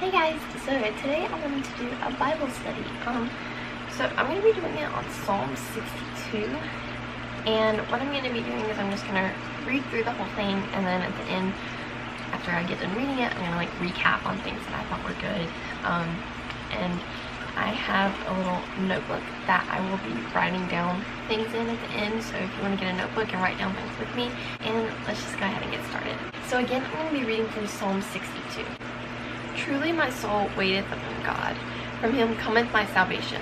Hey guys, so today I wanted to do a Bible study. So I'm going to be doing it on Psalm 62, and what I'm going to be doing is I'm just going to read through the whole thing, and then at the end, after I get done reading it, I'm going to recap on things that I thought were good. And I have a little notebook that I will be writing down things in at the end, so if you want to get a notebook and write down things with me, and let's just go ahead and get started. So again, I'm going to be reading from Psalm 62. Truly my soul waiteth upon God. From him cometh my salvation.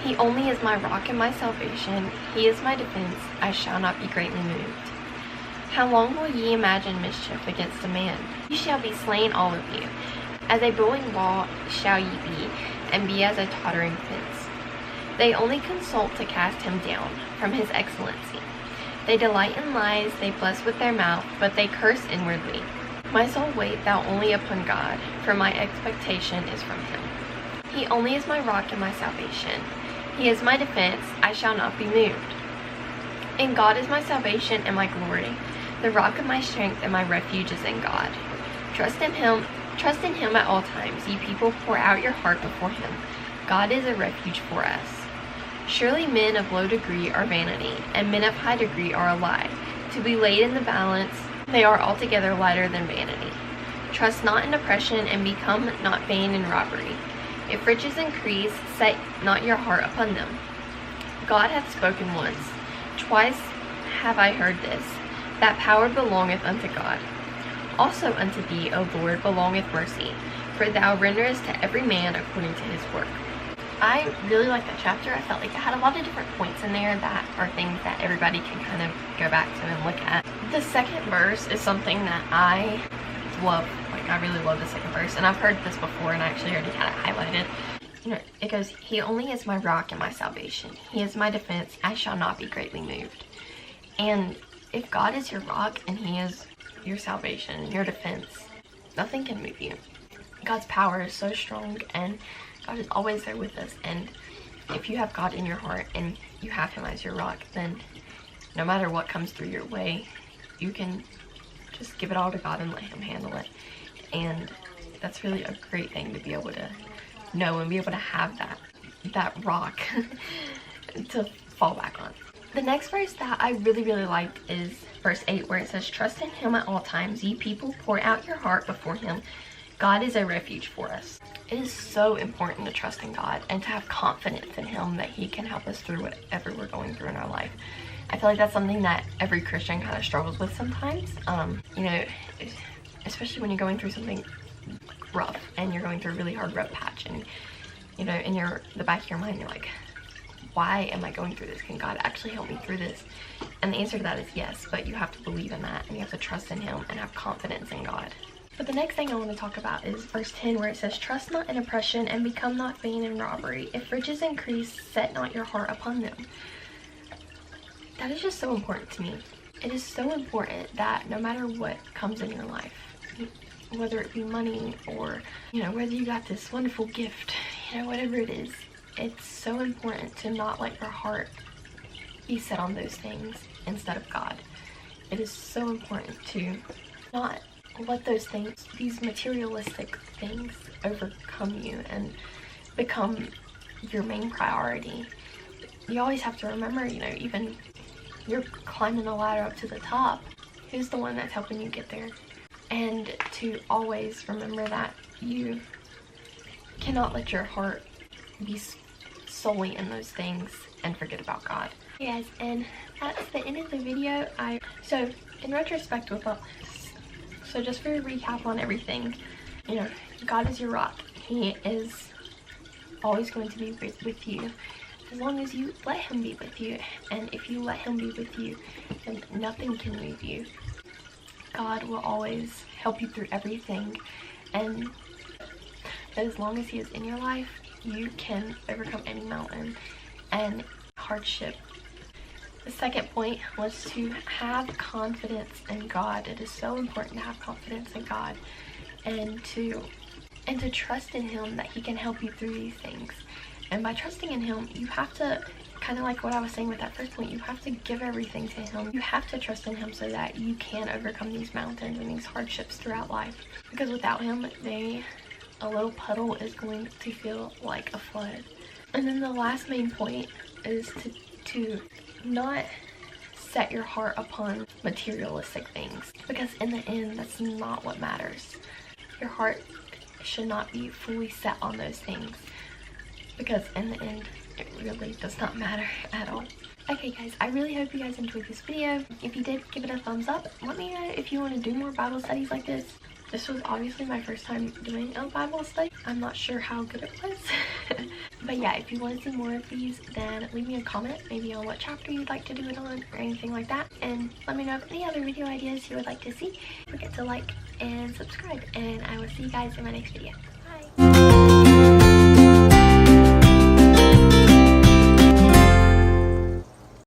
He only is my rock and my salvation. He is my defense. I shall not be greatly moved. How long will ye imagine mischief against a man? Ye shall be slain all of you. As a building wall shall ye be, and be as a tottering fence. They only consult to cast him down from his excellency. They delight in lies, they bless with their mouth, but they curse inwardly. My soul wait thou only upon God, for my expectation is from him. He only is my rock and my salvation. He is my defense, I shall not be moved. And God is my salvation and my glory. The rock of my strength and my refuge is in God. Trust in him at all times. Ye people, pour out your heart before him. God is a refuge for us. Surely men of low degree are vanity, and men of high degree are a lie. To be laid in the balance, they are altogether lighter than vanity. Trust not in oppression, and become not vain in robbery. If riches increase, set not your heart upon them. God hath spoken once. Twice have I heard this, that power belongeth unto God. Also unto thee, O Lord, belongeth mercy, for thou renderest to every man according to his work. I really like that chapter. I felt like it had a lot of different points in there that are things that everybody can kind of go back to and look at. The second verse is something that I love. Like, I really love the second verse, and I've heard this before, and I actually already had it highlighted. You know, it goes, He only is my rock and my salvation. He is my defense. I shall not be greatly moved. And if God is your rock and he is your salvation, your defense, nothing can move you. God's power is so strong, and God is always there with us. And if you have God in your heart and you have him as your rock, then no matter what comes through your way, you can just give it all to God and let him handle it. And that's really a great thing to be able to know and be able to have that rock to fall back on. The next verse that I really liked is verse 8, where it says, Trust in him at all times. Ye people, pour out your heart before him. God is a refuge for us. It is so important to trust in God and to have confidence in him that he can help us through whatever we're going through in our life. I feel like that's something that every Christian kind of struggles with sometimes. You know, especially when you're going through something rough and you're going through a really hard rough patch, and you know, in the back of your mind, you're like, why am I going through this? Can God actually help me through this? And the answer to that is yes, but you have to believe in that, and you have to trust in him and have confidence in God. But the next thing I want to talk about is verse 10, where it says, Trust not in oppression, and become not vain in robbery. If riches increase, set not your heart upon them. That is just so important to me. It is so important that no matter what comes in your life, whether it be money or, you know, whether you got this wonderful gift, you know, whatever it is, it's so important to not let your heart be set on those things instead of God. It is so important to not let those things, these materialistic things, overcome you and become your main priority. You always have to remember, you know, even you're climbing the ladder up to the top, who's the one that's helping you get there? And to always remember that you cannot let your heart be solely in those things and forget about God. Hey guys, and that's the end of the video. So in retrospect with all this, so just for a recap on everything, you know, God is your rock. He is always going to be with you as long as you let him be with you. And if you let him be with you, then nothing can move you. God will always help you through everything, and as long as he is in your life, you can overcome any mountain and hardship. The second point was to have confidence in God. It is so important to have confidence in God and to trust in him that he can help you through these things. And by trusting in him, you have to, kind of like what I was saying with that first point, you have to give everything to him. You have to trust in him so that you can overcome these mountains and these hardships throughout life. Because without him, they a little puddle is going to feel like a flood. And then the last main point is to not set your heart upon materialistic things, because in the end, that's not what matters. Your heart should not be fully set on those things, because in the end, it really does not matter at all. Okay guys, I really hope you guys enjoyed this video. If you did, give it a thumbs up. Let me know if you want to do more Bible studies like this. This was obviously my first time doing a Bible study. I'm not sure how good it was. But yeah, if you want to see more of these, then leave me a comment, maybe on what chapter you'd like to do it on or anything like that. And let me know of any other video ideas you would like to see. Don't forget to like and subscribe, and I will see you guys in my next video.